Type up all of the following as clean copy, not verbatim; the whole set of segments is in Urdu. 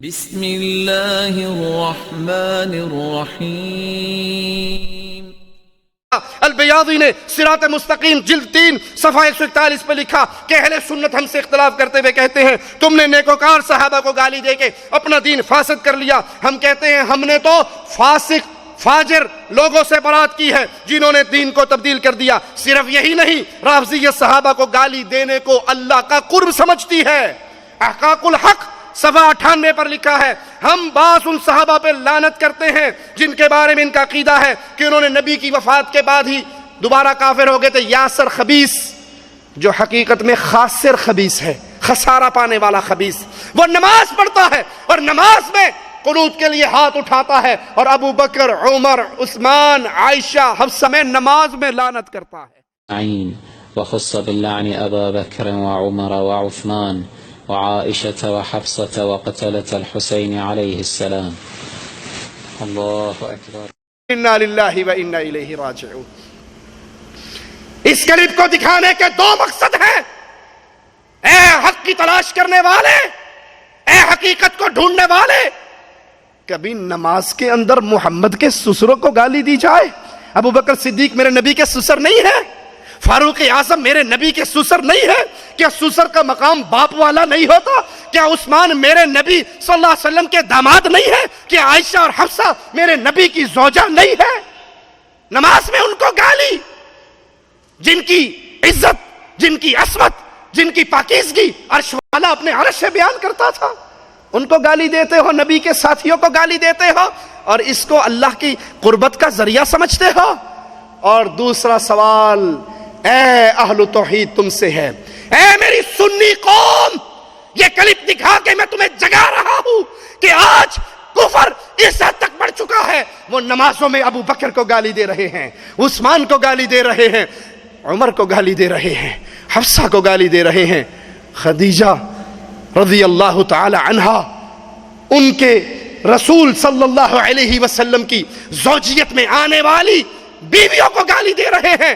بسم اللہ الرحمن الرحیم۔ البیاضی نے صراط مستقیم جلد 3 صفحہ 141 پہ لکھا کہ اہل سنت ہم سے اختلاف کرتے ہوئے کہتے ہیں تم نے نیکوکار صحابہ کو گالی دے کے اپنا دین فاسد کر لیا۔ ہم کہتے ہیں ہم نے تو فاسق فاجر لوگوں سے برات کی ہے جنہوں نے دین کو تبدیل کر دیا۔ صرف یہی نہیں، رافضیت صحابہ کو گالی دینے کو اللہ کا قرب سمجھتی ہے۔ احقاق الحق صفحہ 98 پر لکھا ہے ہم بعض ان صحابہ پہ لعنت کرتے ہیں جن کے بارے میں ان کا عقیدہ ہے کہ انہوں نے نبی کی وفات کے بعد ہی دوبارہ کافر ہو گئے تھے۔ یاسر خبیث جو حقیقت میں خاسر خبیث ہے، خسارہ پانے والا خبیث، وہ نماز پڑھتا ہے اور نماز میں قنوت کے لیے ہاتھ اٹھاتا ہے اور ابو بکر، عمر، عثمان، عائشہ، حفصہ میں نماز میں لعنت کرتا ہے۔ وخص باللعن أبا بكر وعمر وعثمان وعائشة وحفصة وقتلة الحسين عليه السلام۔ الله أكبر۔ انا للہ و انا الیہ راجعون۔ اس کلپ کو دکھانے کے 2 مقصد ہیں۔ اے حق کی تلاش کرنے والے، اے حقیقت کو ڈھونڈنے والے، کبھی نماز کے اندر محمد کے سسروں کو گالی دی جائے؟ ابو بکر صدیق میرے نبی کے سسر نہیں ہے؟ فاروق اعظم میرے نبی کے سسر نہیں ہے؟ کیا سسر کا مقام باپ والا نہیں ہوتا؟ کیا عثمان میرے نبی صلی اللہ علیہ وسلم کے داماد نہیں ہے؟ کیا عائشہ اور حفصہ میرے نبی کی زوجہ نہیں ہے؟ نماز میں ان کو گالی، جن کی عزت، جن کی عصمت، جن کی پاکیزگی عرش والا اپنے عرش سے بیان کرتا تھا، ان کو گالی دیتے ہو، نبی کے ساتھیوں کو گالی دیتے ہو اور اس کو اللہ کی قربت کا ذریعہ سمجھتے ہو۔ اور دوسرا سوال اے اہل توحید تم سے ہے، اے میری سنی قوم، یہ کلپ دکھا کے میں تمہیں جگا رہا ہوں کہ آج کفر اس حد تک بڑھ چکا ہے، وہ نمازوں میں ابو بکر کو گالی دے رہے ہیں، عثمان کو گالی دے رہے ہیں، عمر کو گالی دے رہے ہیں، حفصہ کو گالی دے رہے ہیں، خدیجہ رضی اللہ تعالی عنہا ان کے رسول صلی اللہ علیہ وسلم کی زوجیت میں آنے والی بیویوں کو گالی دے رہے ہیں۔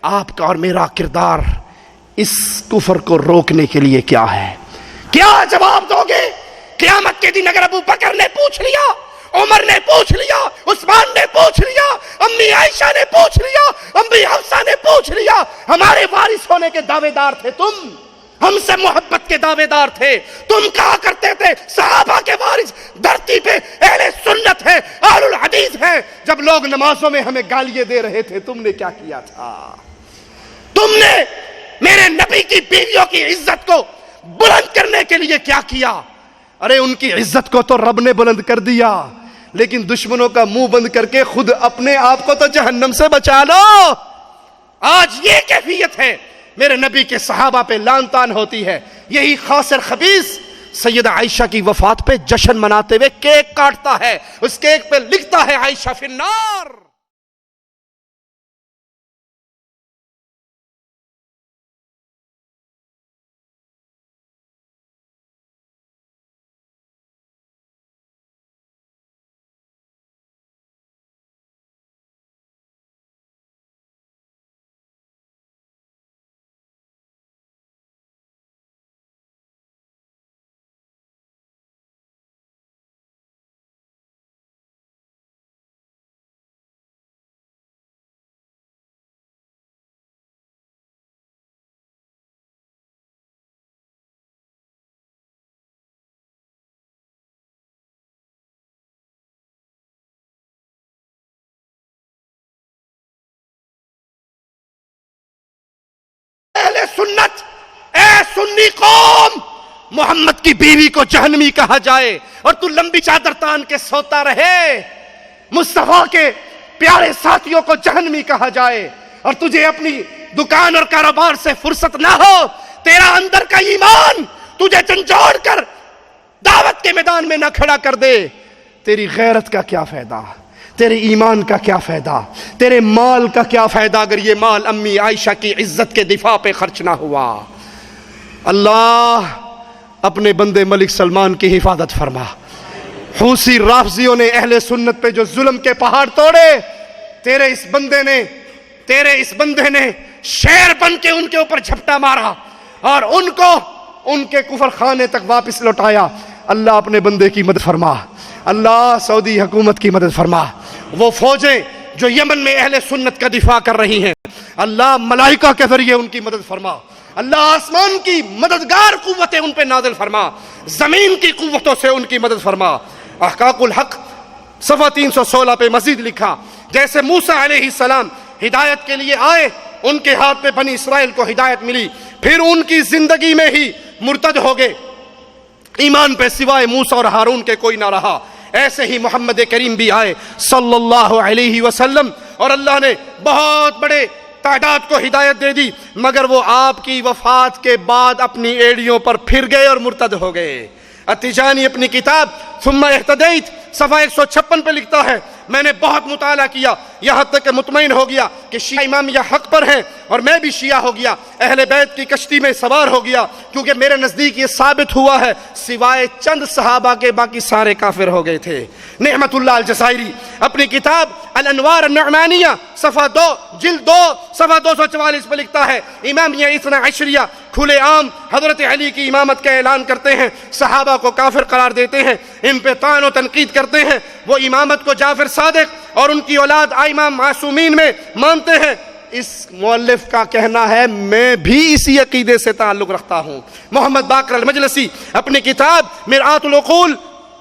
آپ کا اور میرا کردار اس کفر کو روکنے کے لیے کیا ہے؟ کیا جواب دو گے؟ قیامت کے دن اگر ابو بکر نے پوچھ لیا، عمر نے پوچھ لیا، عثمان نے پوچھ لیا، امی عائشہ نے پوچھ لیا، امی حفصہ نے پوچھ لیا، ہمارے وارث ہونے کے دعوے دار تھے تم، ہم سے محبت کے دعوے دار تھے، تم کہا کرتے تھے صحابہ کے وارث دھرتی پہ اہل سنت ہے، اہل الحدیث ہے، جب لوگ نمازوں میں ہمیں گالیاں دے رہے تھے تم نے کیا کیا تھا؟ تم نے میرے نبی کی بیویوں کی عزت کو بلند کرنے کے لیے کیا کیا؟ ارے ان کی عزت کو تو رب نے بلند کر دیا، لیکن دشمنوں کا منہ بند کر کے خود اپنے آپ کو تو جہنم سے بچا لو۔ آج یہ کیفیت ہے، میرے نبی کے صحابہ پہ لعن طعن ہوتی ہے، یہی خاسر خبیث سیدہ عائشہ کی وفات پہ جشن مناتے ہوئے کیک کاٹتا ہے، اس کیک پہ لکھتا ہے عائشہ فی النار۔ اہل سنت، اے سنی قوم، محمد کی بیوی کو جہنمی کہا جائے اور تو لمبی چادر تان کے سوتا رہے، مصطفیٰ کے پیارے ساتھیوں کو جہنمی کہا جائے اور تجھے اپنی دکان اور کاروبار سے فرصت نہ ہو، تیرا اندر کا ایمان تجھے جھنجھوڑ کر دعوت کے میدان میں نہ کھڑا کر دے، تیری غیرت کا کیا فائدہ؟ تیرے ایمان کا کیا فائدہ؟ تیرے مال کا کیا فائدہ اگر یہ مال امی عائشہ کی عزت کے دفاع پہ خرچ نہ ہوا؟ اللہ اپنے بندے ملک سلمان کی حفاظت فرما۔ حوثی رافضیوں نے اہل سنت پہ جو ظلم کے پہاڑ توڑے، تیرے اس بندے نے شیر بن کے ان کے اوپر جھپٹا مارا اور ان کو ان کے کفر خانے تک واپس لوٹایا۔ اللہ اپنے بندے کی مدد فرما، اللہ سعودی حکومت کی مدد فرما، وہ فوجیں جو یمن میں اہل سنت کا دفاع کر رہی ہیں اللہ ملائکہ کے ذریعے ان کی مدد فرما، اللہ آسمان کی مددگار قوتیں ان پہ نازل فرما، زمین کی قوتوں سے ان کی مدد فرما۔ احقاق الحق صفحہ 316 پہ مزید لکھا، جیسے موسیٰ علیہ السلام ہدایت کے لیے آئے، ان کے ہاتھ میں بنی اسرائیل کو ہدایت ملی، پھر ان کی زندگی میں ہی مرتد ہو گئے، ایمان پہ سوائے موسیٰ اور ہارون کے کوئی نہ رہا، ایسے ہی محمد کریم بھی آئے صلی اللہ علیہ وسلم، اور اللہ نے بہت بڑے تعداد کو ہدایت دے دی، مگر وہ آپ کی وفات کے بعد اپنی ایڑیوں پر پھر گئے اور مرتد ہو گئے۔ التجانی اپنی کتاب ثم اہتدیت صفحہ 156 پہ لکھتا ہے، میں نے بہت مطالعہ کیا یہاں تک کہ مطمئن ہو گیا کہ شیعہ امامیہ حق پر ہیں، اور میں بھی شیعہ ہو گیا، اہل بیت کی کشتی میں سوار ہو گیا، کیونکہ میرے نزدیک یہ ثابت ہوا ہے سوائے چند صحابہ کے باقی سارے کافر ہو گئے تھے۔ نعمت اللہ الجزائری اپنی کتاب الانوار النعمانیہ صفحہ 2 جلد 2 صفحہ 244 پہ لکھتا ہے، امامیہ اثنا عشریہ کھلے عام حضرت علی کی امامت کا اعلان کرتے ہیں، صحابہ کو کافر قرار دیتے ہیں، ان پہ طعن و تنقید کرتے ہیں، وہ امامت کو جعفر صادق اور ان کی اولاد ائمہ معصومین میں مانتے ہیں۔ اس مؤلف کا کہنا ہے میں بھی اسی عقیدے سے تعلق رکھتا ہوں۔ محمد باقر المجلسی اپنی کتاب مرآت العقول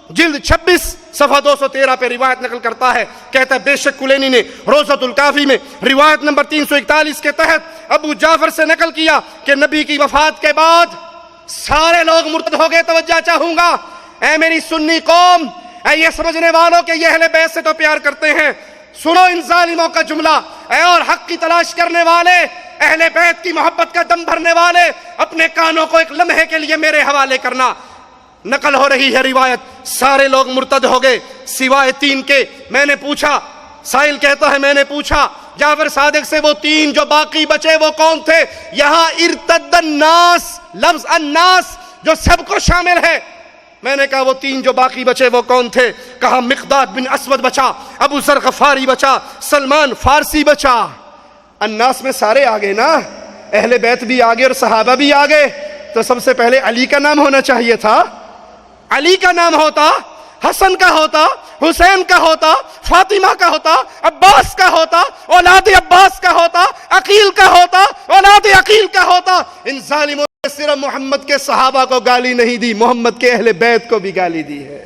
جلد 26 صفحہ 213 پہ روایت نقل کرتا ہے، کہتا ہے بے شک کلینی نے روضۃ الکافی میں روایت نمبر 341 کے تحت ابو جعفر سے نقل کیا کہ نبی کی وفات کے بعد سارے لوگ مرتد ہو گئے۔ توجہ چاہوں گا اے میری سنی قوم، اے یہ سمجھنے والوں کہ یہ اہل بیت سے تو پیار کرتے ہیں، سنو ان ظالموں کا جملہ، اے اور حق کی تلاش کرنے والے، اہل بیت کی محبت کا دم بھرنے والے، اپنے کانوں کو ایک لمحے کے لیے میرے حوالے کرنا۔ نقل ہو رہی ہے روایت، سارے لوگ مرتد ہو گئے سوائے 3 کے۔ میں نے پوچھا، سائل کہتا ہے میں نے پوچھا جعفر صادق سے وہ 3 جو باقی بچے وہ کون تھے؟ یہاں ارتد الناس، لفظ الناس جو سب کو شامل ہے۔ میں نے کہا وہ 3 جو باقی بچے وہ کون تھے؟ کہا مقداد بن اسود بچا، ابو ذر غفاری بچا، سلمان فارسی بچا۔ الناس میں سارے آگے نا، اہل بیت بھی آگے اور صحابہ بھی آگے، تو سب سے پہلے علی کا نام ہونا چاہیے تھا۔ علی کا نام ہوتا، حسن کا ہوتا، حسین کا ہوتا، فاطمہ کا ہوتا، عباس کا ہوتا، اولاد عباس کا ہوتا، عقیل کا ہوتا، اولاد عقیل کا ہوتا۔ ان ظالموں نے صرف محمد کے صحابہ کو گالی نہیں دی، محمد کے اہل بیت کو بھی گالی دی ہے۔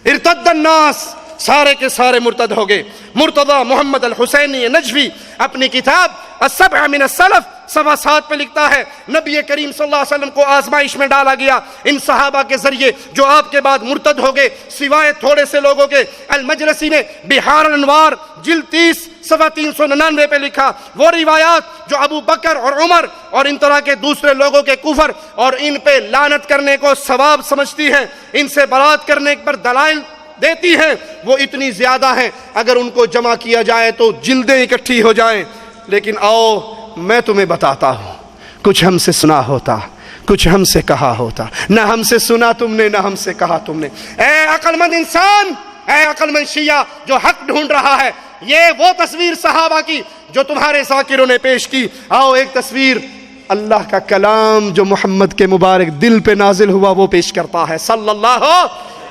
ارتد الناس، سارے کے سارے مرتد ہو گئے۔ مرتضی محمد الحسینی نجفی اپنی کتاب السبع من السلف صفحہ 7 پہ لکھتا ہے، نبی کریم صلی اللہ علیہ وسلم کو آزمائش میں ڈالا گیا ان صحابہ کے ذریعے جو آپ کے بعد مرتد ہو گئے سوائے تھوڑے سے لوگوں کے۔ المجلسی نے بحار الانوار جلد 30 صفحہ 399 پہ لکھا، وہ روایات جو ابو بکر اور عمر اور ان طرح کے دوسرے لوگوں کے کفر اور ان پہ لعنت کرنے کو ثواب سمجھتی ہیں، ان سے برات کرنے پر دلائل دیتی ہیں، وہ اتنی زیادہ ہیں اگر ان کو جمع کیا جائے تو جلدیں اکٹھی ہو جائیں۔ لیکن آؤ میں تمہیں بتاتا ہوں، کچھ ہم سے سنا ہوتا، کچھ ہم سے کہا ہوتا، نہ ہم سے سنا تم نے نہ ہم سے کہا تم نے۔ اے عقل مند انسان، اے عقل مند شیعہ جو حق ڈھونڈ رہا ہے، یہ وہ تصویر صحابہ کی جو تمہارے ذاکروں نے پیش کی۔ آؤ ایک تصویر اللہ کا کلام جو محمد کے مبارک دل پہ نازل ہوا وہ پیش کرتا ہے صلی اللہ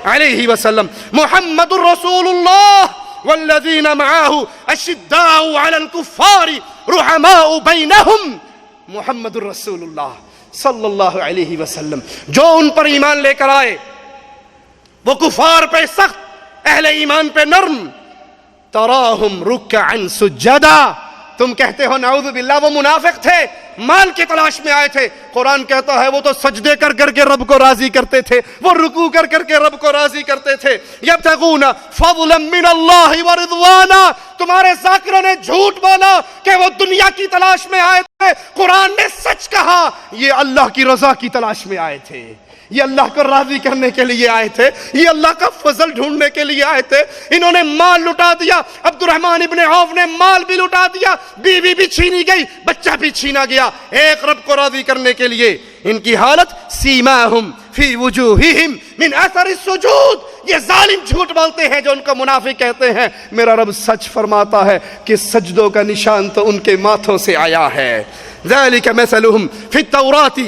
علیہ وسلم۔ محمد الرسول اللہ والذین معاہ اشداء علی الکفار رحماء بینہم۔ محمد الرسول اللہ صلی اللہ علیہ وسلم جو ان پر ایمان لے کر آئے، وہ کفار پہ سخت، اہل ایمان پہ نرم۔ تراہم رکعا سجدا، تم کہتے ہو نعوذ باللہ وہ منافق تھے، مال کی تلاش میں آئے تھے، قرآن کہتا ہے وہ تو سجدے کر کر کے رب کو راضی کرتے تھے، وہ رکوع کر کر کے رب کو راضی کرتے تھے۔ یبتغون فضلا من اللہ ورضوانا، تمہارے ذاکروں نے جھوٹ بولا کہ وہ دنیا کی تلاش میں آئے تھے، قرآن نے سچ کہا یہ اللہ کی رضا کی تلاش میں آئے تھے، یہ اللہ کو راضی کرنے کے لیے آئے تھے، یہ اللہ کا فضل ڈھونڈنے کے لیے آئے تھے۔ انہوں نے مال لٹا دیا، عبد الرحمن ابن عوف نے مال بھی لٹا دیا، بیوی بھی چھینی گئی، بچہ بھی چھینا گیا، ایک رب کو راضی کرنے کے لیے۔ ان کی حالت سیماہم فی وجوہہم من اثر السجود، یہ ظالم جھوٹ بولتے ہیں جو ان کو منافق کہتے ہیں، میرا رب سچ فرماتا ہے کہ سجدوں کا نشان تو ان کے ماتھوں سے آیا ہے۔ ذالک مثلہم فی التوراۃ،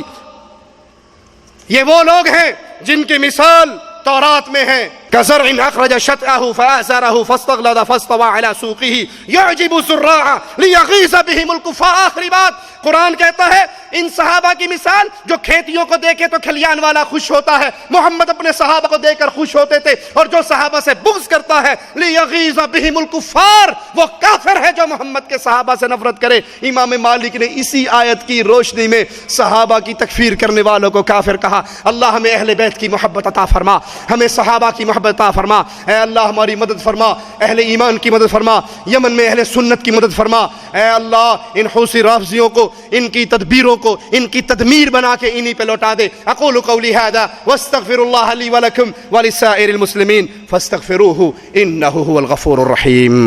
یہ وہ لوگ ہیں جن کی مثال تورات میں ہے كزرع أخرج شطأه فآزره فاستغلظ فاستوى على سوقه يعجب الزراع ليغيظ بهم الكفار. آخری بات قرآن کہتا ہے ان صحابہ کی مثال جو کھیتیوں کو دیکھے تو کھلیان والا خوش ہوتا ہے. محمد اپنے صحابہ کو دیکھ کر خوش ہوتے تھے, اور جو صحابہ سے بغض کرتا ہے ليغيظ بهم الكفار, وہ کافر ہے جو محمد کے صحابہ سے نفرت کرے. امام مالک نے اسی آیت کی روشنی میں صحابہ کی تکفیر کرنے والوں کو کافر کہا. اللہ ہمیں اہل بیت کی محبت عطا فرما, ہمیں صحابہ کی محبت عطا فرما. اے اللہ ہماری مدد فرما, اہل ایمان کی مدد فرما, یمن میں اہل سنت کی مدد فرما. اے اللہ ان حوثی رافضیوں کو, ان کی تدبیروں کو, ان کی تدمیر بنا کے انہی پہ لوٹا دے. اقول قولی هذا واستغفر الله لي ولكم ولسائر المسلمين فاستغفروه انه هو الغفور الرحيم.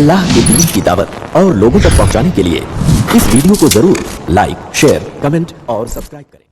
اللہ کے دین کی دعوت اور لوگوں تک پہنچانے کے لیے اس ویڈیو کو ضرور لائک, شیئر, کمنٹ اور سبسکرائب کریں.